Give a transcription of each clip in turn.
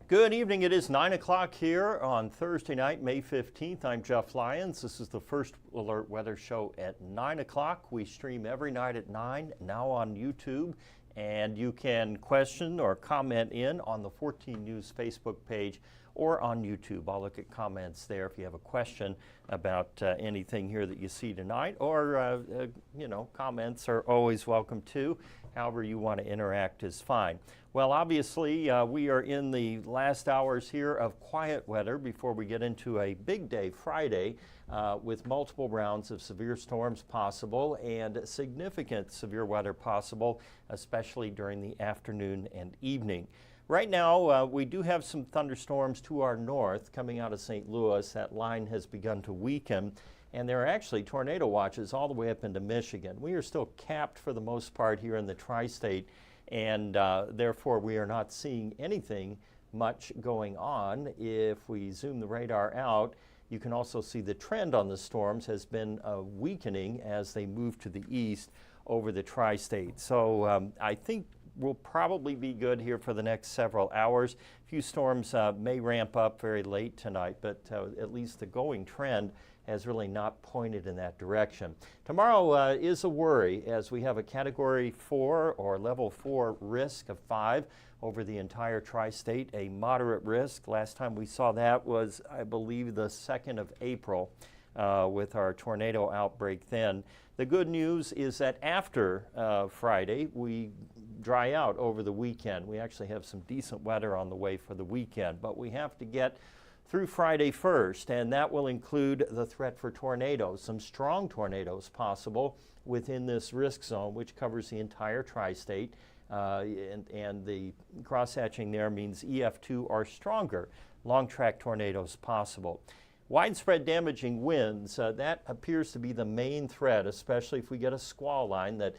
Good evening. It is 9 o'clock here on Thursday night, May 15th. I'm Jeff Lyons. This is the First Alert Weather Show at 9 o'clock. We stream every night at 9, now on YouTube. And you can question or comment in on the 14 News Facebook page or on YouTube. I'll look at comments there if you have a question about anything here that you see tonight, or, comments are always welcome too. However you want to interact is fine. Well, obviously, we are in the last hours here of quiet weather before we get into a big day Friday with multiple rounds of severe storms possible and significant severe weather possible, especially during the afternoon and evening. Right now, we do have some thunderstorms to our north coming out of St. Louis. That line has begun to weaken, and there are actually tornado watches all the way up into Michigan. We are still capped for the most part here in the tri-state, and therefore we are not seeing anything much going on. If we zoom the radar out, you can also see the trend on the storms has been weakening as they move to the east over the tri-state. So I think we'll probably be good here for the next several hours. A few storms may ramp up very late tonight, but at least the going trend has really not pointed in that direction. Tomorrow is a worry as we have a Category 4 or Level 4 risk of 5 over the entire tri-state, a moderate risk. Last time we saw that was, I believe, the 2nd of April with our tornado outbreak then. The good news is that after Friday, we dry out over the weekend. We actually have some decent weather on the way for the weekend, but we have to get through Friday first, and that will include the threat for tornadoes, some strong tornadoes possible within this risk zone, which covers the entire tri-state, and the cross-hatching there means EF2 or stronger, long-track tornadoes possible. Widespread damaging winds, that appears to be the main threat, especially if we get a squall line that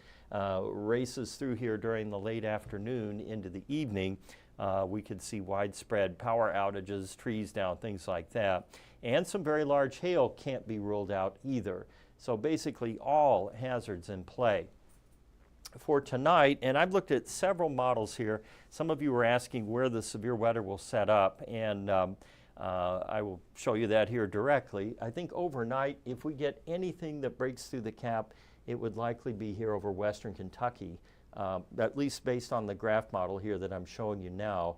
races through here during the late afternoon into the evening. We could see widespread power outages, trees down, things like that. And some very large hail can't be ruled out either. So basically all hazards in play. For tonight, and I've looked at several models here. Some of you were asking where the severe weather will set up, and I will show you that here directly. I think overnight, if we get anything that breaks through the cap, it would likely be here over western Kentucky. At least based on the graph model here that I'm showing you now.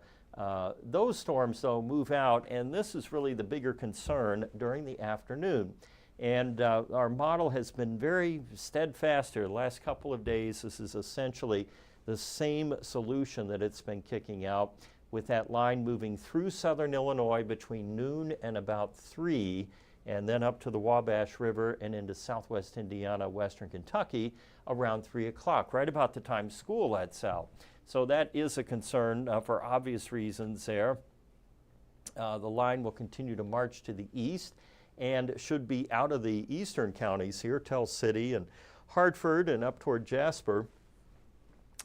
Those storms, though, move out, and this is really the bigger concern during the afternoon. And our model has been very steadfast here the last couple of days. This is essentially the same solution that it's been kicking out, with that line moving through southern Illinois between noon and about 3, and then up to the Wabash River and into southwest Indiana, western Kentucky around 3 o'clock, right about the time school lets out. So that is a concern for obvious reasons there. The line will continue to march to the east and should be out of the eastern counties here, Tell City and Hartford and up toward Jasper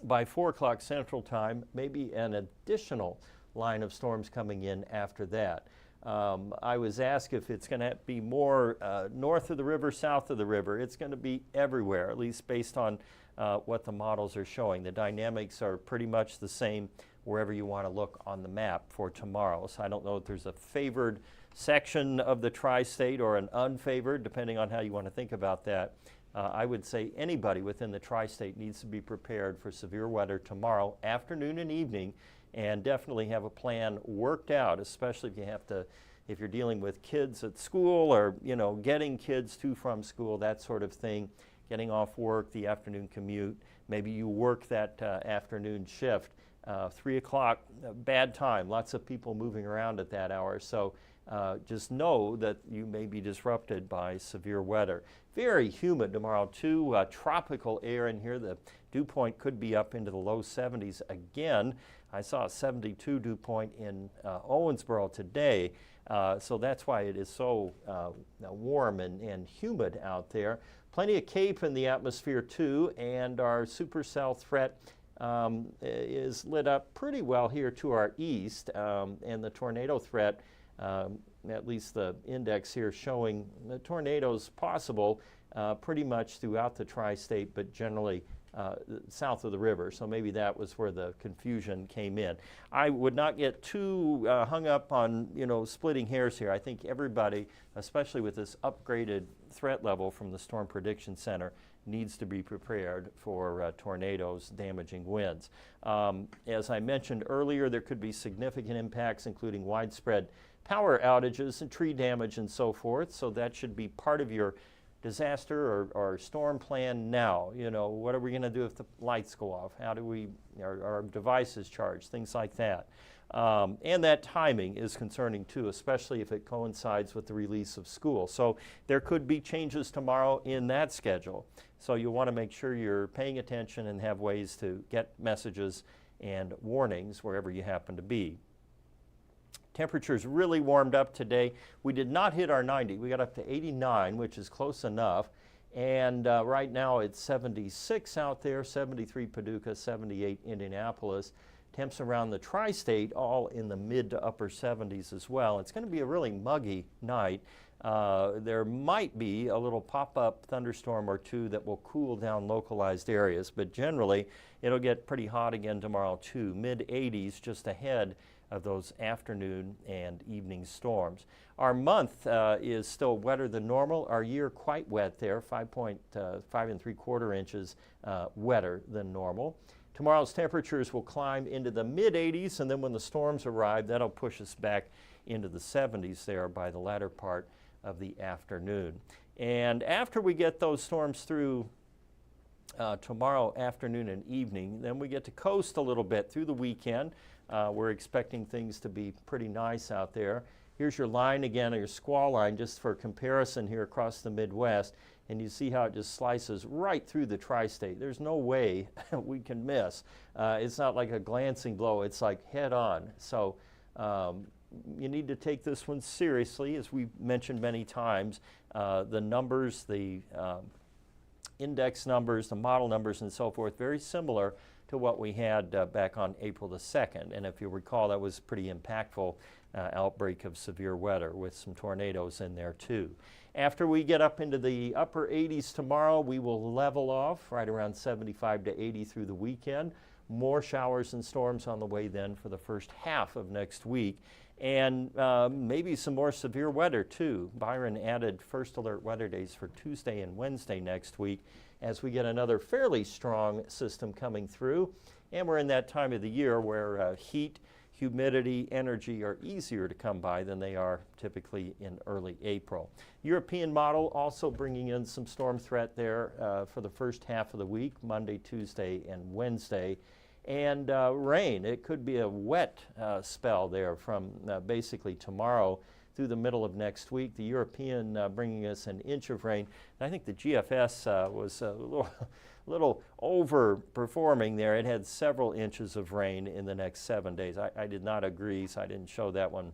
by 4 o'clock Central Time, maybe an additional line of storms coming in after that. I was asked if it's going to be more north of the river, south of the river. It's going to be everywhere, at least based on what the models are showing. The dynamics are pretty much the same wherever you want to look on the map for tomorrow. So I don't know if there's a favored section of the tri-state or an unfavored, depending on how you want to think about that. I would say anybody within the tri-state needs to be prepared for severe weather tomorrow afternoon and evening, and definitely have a plan worked out, especially if you're dealing with kids at school or, getting kids to from school, that sort of thing, getting off work, the afternoon commute. Maybe you work that afternoon shift. 3 o'clock, bad time, lots of people moving around at that hour. So just know that you may be disrupted by severe weather. Very humid tomorrow too, tropical air in here. The dew point could be up into the low 70s again. I saw a 72 dew point in Owensboro today, so that's why it is so warm and humid out there. Plenty of CAPE in the atmosphere too, and our supercell threat is lit up pretty well here to our east, and the tornado threat, at least the index here showing the tornadoes possible pretty much throughout the tri-state, but generally south of the river. So maybe that was where the confusion came in. I would not get too hung up on, splitting hairs here. I think everybody, especially with this upgraded threat level from the Storm Prediction Center, needs to be prepared for tornadoes, damaging winds. As I mentioned earlier, there could be significant impacts, including widespread power outages and tree damage and so forth. So that should be part of your disaster or storm plan now. What are we going to do if the lights go off? How do our devices charge? Things like that. And that timing is concerning too, especially if it coincides with the release of school. So there could be changes tomorrow in that schedule. So you'll want to make sure you're paying attention and have ways to get messages and warnings wherever you happen to be. Temperatures really warmed up today. We did not hit our 90. We got up to 89, which is close enough. And right now it's 76 out there, 73 Paducah, 78 Indianapolis. Temps around the tri-state all in the mid to upper 70s as well. It's going to be a really muggy night. There might be a little pop-up thunderstorm or two that will cool down localized areas, but generally it'll get pretty hot again tomorrow too. Mid-80s just ahead of those afternoon and evening storms. Our month is still wetter than normal. Our year quite wet there, 5 3/4 inches wetter than normal. Tomorrow's temperatures will climb into the mid-80s, and then when the storms arrive, that'll push us back into the 70s there by the latter part of the afternoon. And after we get those storms through tomorrow afternoon and evening, then we get to coast a little bit through the weekend. We're expecting things to be pretty nice out there. Here's your line again, or your squall line, just for comparison here across the Midwest. And you see how it just slices right through the tri-state. There's no way we can miss. It's not like a glancing blow, it's like head on. So you need to take this one seriously, as we've mentioned many times. The numbers, the index numbers, the model numbers and so forth, very similar to what we had back on April the 2nd. And if you recall, that was a pretty impactful outbreak of severe weather with some tornadoes in there too. After we get up into the upper 80s tomorrow, we will level off right around 75 to 80 through the weekend. More showers and storms on the way then for the first half of next week. And maybe some more severe weather too. Byron added first alert weather days for Tuesday and Wednesday next week as we get another fairly strong system coming through. And we're in that time of the year where heat, humidity, energy are easier to come by than they are typically in early April. European model also bringing in some storm threat there for the first half of the week, Monday, Tuesday, and Wednesday. And rain. It could be a wet spell there from basically tomorrow through the middle of next week. The European bringing us an inch of rain. And I think the GFS was a little overperforming there. It had several inches of rain in the next 7 days. I did not agree, so I didn't show that one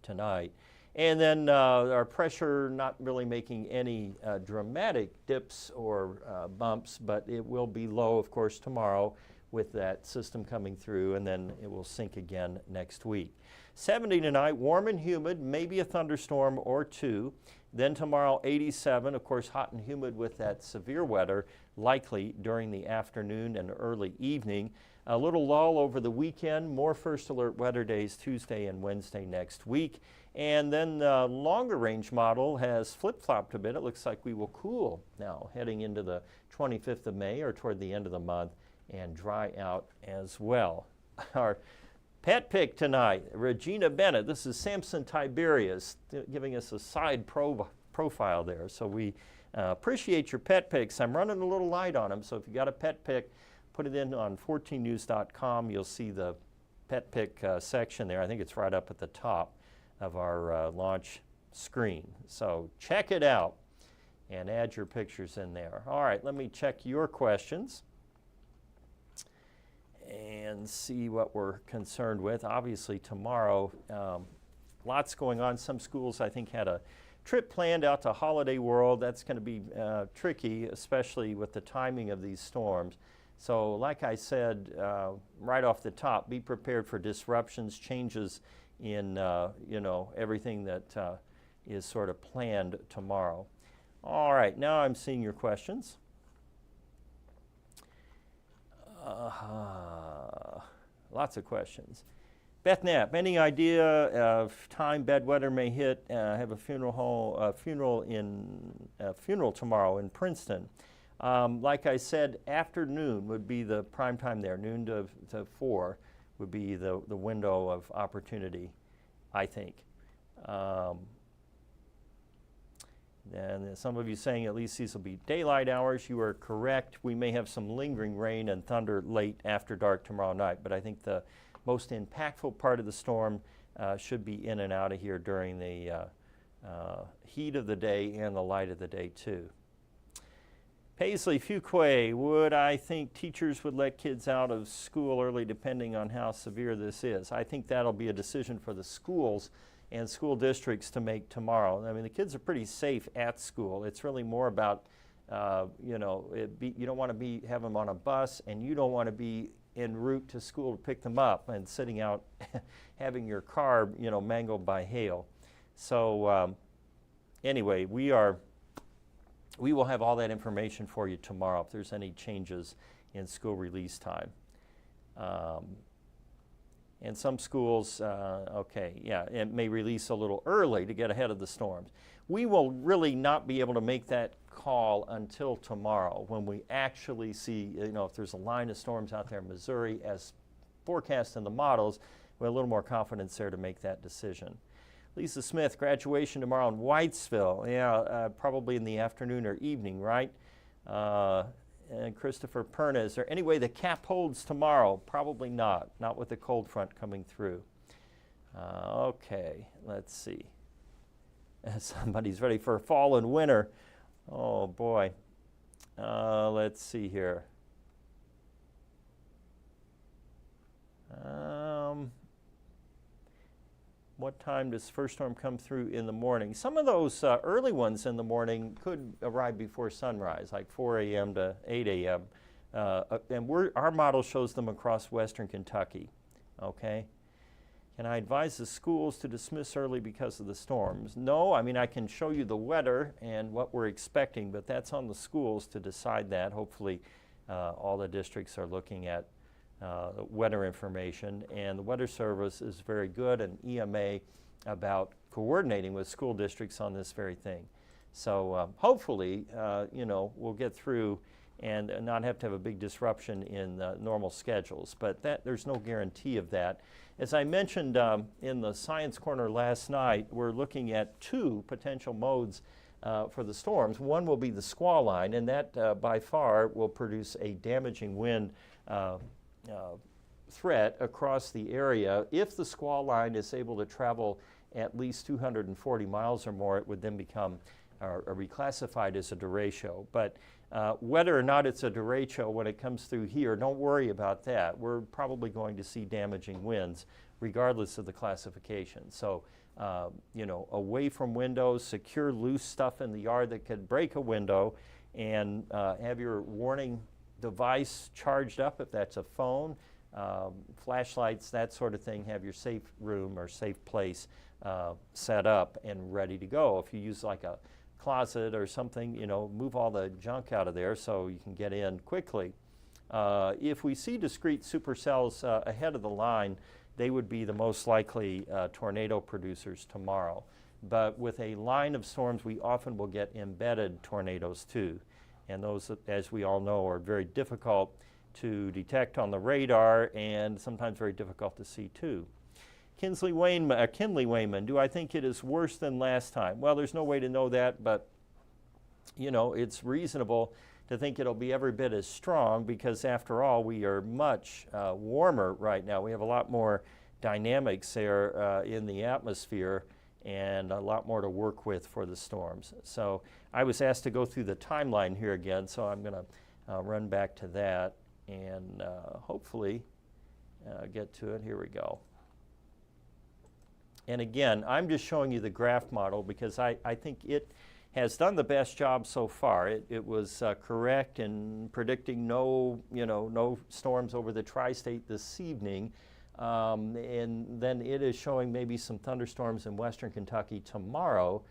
tonight. And then our pressure not really making any dramatic dips or bumps, but it will be low, of course, tomorrow with that system coming through, and then it will sink again next week. 70 tonight, warm and humid, maybe a thunderstorm or two. Then tomorrow, 87, of course, hot and humid with that severe weather, likely during the afternoon and early evening. A little lull over the weekend, more first alert weather days Tuesday and Wednesday next week. And then the longer range model has flip-flopped a bit. It looks like we will cool now heading into the 25th of May or toward the end of the month, and dry out as well. Our pet pick tonight, Regina Bennett. This is Samson Tiberius giving us a side profile there. So we appreciate your pet picks. I'm running a little light on them, so if you got a pet pick, put it in on 14news.com. You'll see the pet pick section there. I think it's right up at the top of our launch screen. So check it out and add your pictures in there. All right, let me check your questions and see what we're concerned with. Obviously tomorrow, lots going on. Some schools I think had a trip planned out to Holiday World. That's going to be tricky, especially with the timing of these storms. So like I said right off the top, be prepared for disruptions, changes in everything that is sort of planned tomorrow. All right, now I'm seeing your questions. Lots of questions. Beth Knapp, any idea of time bad weather may hit? Have a funeral tomorrow in Princeton. Like I said, afternoon would be the prime time there. Noon to 4 would be the window of opportunity, I think. And some of you saying at least these will be daylight hours. You are correct. We may have some lingering rain and thunder late after dark tomorrow night, but I think the most impactful part of the storm should be in and out of here during the heat of the day and the light of the day too. Paisley Fuquay, would I think teachers would let kids out of school early depending on how severe this is? I think that'll be a decision for the schools and school districts to make tomorrow. I mean, the kids are pretty safe at school. It's really more about, you don't want to have them on a bus, and you don't want to be en route to school to pick them up and sitting out having your car, mangled by hail. So anyway, we will have all that information for you tomorrow if there's any changes in school release time. And some schools, it may release a little early to get ahead of the storms. We will really not be able to make that call until tomorrow when we actually see, if there's a line of storms out there in Missouri as forecast in the models, we have a little more confidence there to make that decision. Lisa Smith, graduation tomorrow in Whitesville. Yeah, probably in the afternoon or evening, right? And Christopher Perna, is there any way the cap holds tomorrow? Probably not with the cold front coming through. Okay, let's see. Somebody's ready for fall and winter. Oh boy. Let's see here. What time does first storm come through in the morning? Some of those early ones in the morning could arrive before sunrise, like 4 a.m. to 8 a.m. And our model shows them across western Kentucky. Okay. Can I advise the schools to dismiss early because of the storms? No, I mean, I can show you the weather and what we're expecting, but that's on the schools to decide that. Hopefully all the districts are looking at weather information, and the Weather Service is very good, and EMA, about coordinating with school districts on this very thing. So hopefully, we'll get through and not have to have a big disruption in normal schedules, but there's no guarantee of that. As I mentioned in the Science Corner last night, we're looking at two potential modes for the storms. One will be the squall line, and that by far will produce a damaging wind threat across the area. If the squall line is able to travel at least 240 miles or more, it would then become reclassified as a derecho. But whether or not it's a derecho when it comes through here, don't worry about that. We're probably going to see damaging winds regardless of the classification. So, away from windows, secure loose stuff in the yard that could break a window, and have your warning device charged up if that's a phone, flashlights, that sort of thing. Have your safe room or safe place set up and ready to go. If you use like a closet or something, move all the junk out of there so you can get in quickly. If we see discrete supercells ahead of the line, they would be the most likely tornado producers tomorrow. But with a line of storms, we often will get embedded tornadoes too. And those, as we all know, are very difficult to detect on the radar and sometimes very difficult to see too. Kinley Wayman, do I think it is worse than last time? Well, there's no way to know that, but it's reasonable to think it'll be every bit as strong because after all, we are much warmer right now. We have a lot more dynamics there in the atmosphere and a lot more to work with for the storms. So I was asked to go through the timeline here again, so I'm going to run back to that and hopefully get to it. Here we go. And again, I'm just showing you the graph model because I think it has done the best job so far. It was correct in predicting no storms over the tri-state this evening. And then it is showing maybe some thunderstorms in western Kentucky tomorrow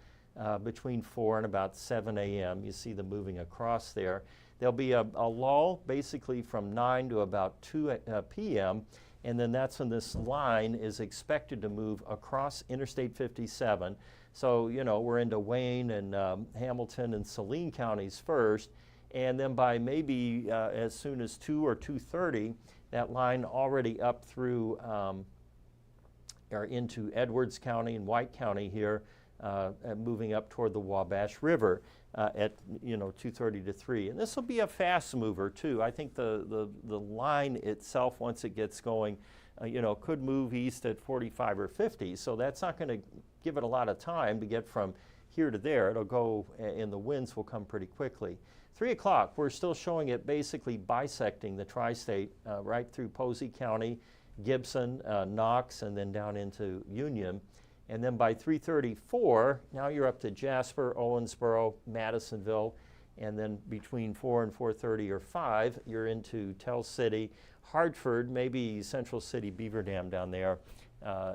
between 4 and about 7 a.m. You see them moving across there. There'll be a lull basically from 9 to about 2 p.m. And then that's when this line is expected to move across Interstate 57. So, you know, we're into Wayne and Hamilton and Saline counties first. And then by maybe as soon as 2 or 2:30, that line already up through or into Edwards County and White County here, moving up toward the Wabash River at 2:30 to 3. And this will be a fast mover too. I think the line itself, once it gets going, could move east at 45 or 50. So that's not going to give it a lot of time to get from here to there. It'll go, and the winds will come pretty quickly. 3 o'clock, we're still showing it basically bisecting the tri-state right through Posey County, Gibson, Knox, and then down into Union. And then by 3:34, now you're up to Jasper, Owensboro, Madisonville, and then between 4 and 4:30 or 5, you're into Tell City, Hartford, maybe Central City, Beaver Dam down there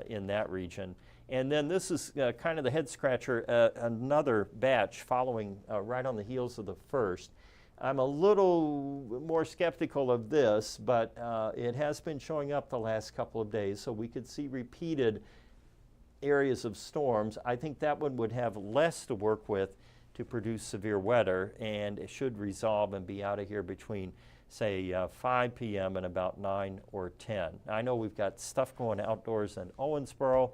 in that region. And then this is kind of the head scratcher, another batch following right on the heels of the first. I'm a little more skeptical of this, but it has been showing up the last couple of days, so we could see repeated areas of storms. I think that one would have less to work with to produce severe weather, and it should resolve and be out of here between, say, 5 p.m. and about 9 or 10. I know we've got stuff going outdoors in Owensboro.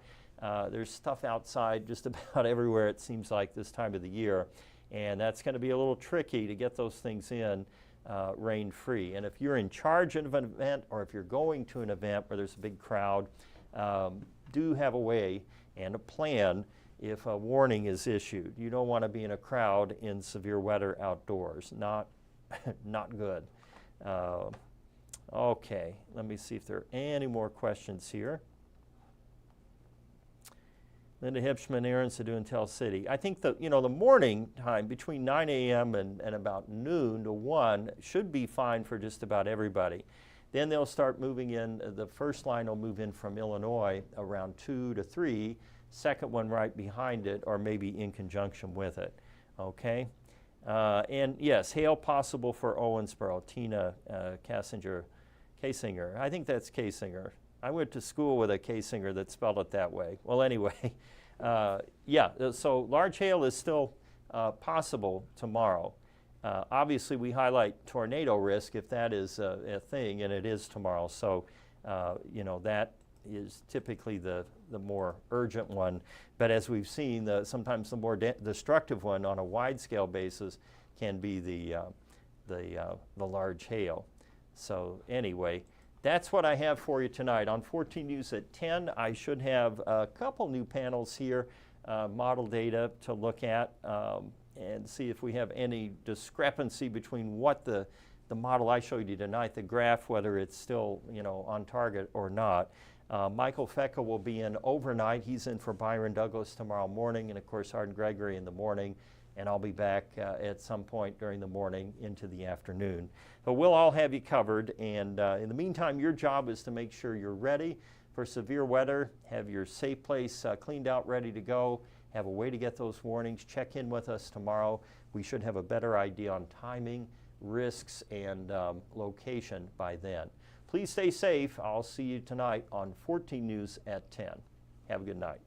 There's stuff outside just about everywhere, it seems like, this time of the year, and that's going to be a little tricky to get those things in rain-free. And if you're in charge of an event, or if you're going to an event where there's a big crowd, do have a way and a plan if a warning is issued. You don't want to be in a crowd in severe weather outdoors. Not good. Okay, let me see if there are any more questions here. Linda Hipschman, Aaron Sadu in Tell City. I think the morning time between 9 a.m. and about noon to 1 should be fine for just about everybody. Then they'll start moving in. The first line will move in from Illinois around 2 to 3, second one right behind it, or maybe in conjunction with it. Okay? And yes, hail possible for Owensboro. Tina Kasinger. I think that's Kasinger. I went to school with a Kasinger that spelled it that way. Well, anyway, yeah, so large hail is still possible tomorrow. Obviously, we highlight tornado risk if that is a thing, and it is tomorrow. So, that is typically the more urgent one. But as we've seen, sometimes the more destructive one on a wide-scale basis can be the large hail. So anyway, that's what I have for you tonight. On 14 News at 10, I should have a couple new panels here, model data to look at. And see if we have any discrepancy between what the model I showed you tonight, the graph, whether it's still on target or not. Michael Fecka will be in overnight. He's in for Byron Douglas tomorrow morning, and of course Arden Gregory in the morning. And I'll be back at some point during the morning into the afternoon. But we'll all have you covered. And in the meantime, your job is to make sure you're ready for severe weather, have your safe place cleaned out, ready to go. Have a way to get those warnings. Check in with us tomorrow. We should have a better idea on timing, risks, and location by then. Please stay safe. I'll see you tonight on 14 News at 10. Have a good night.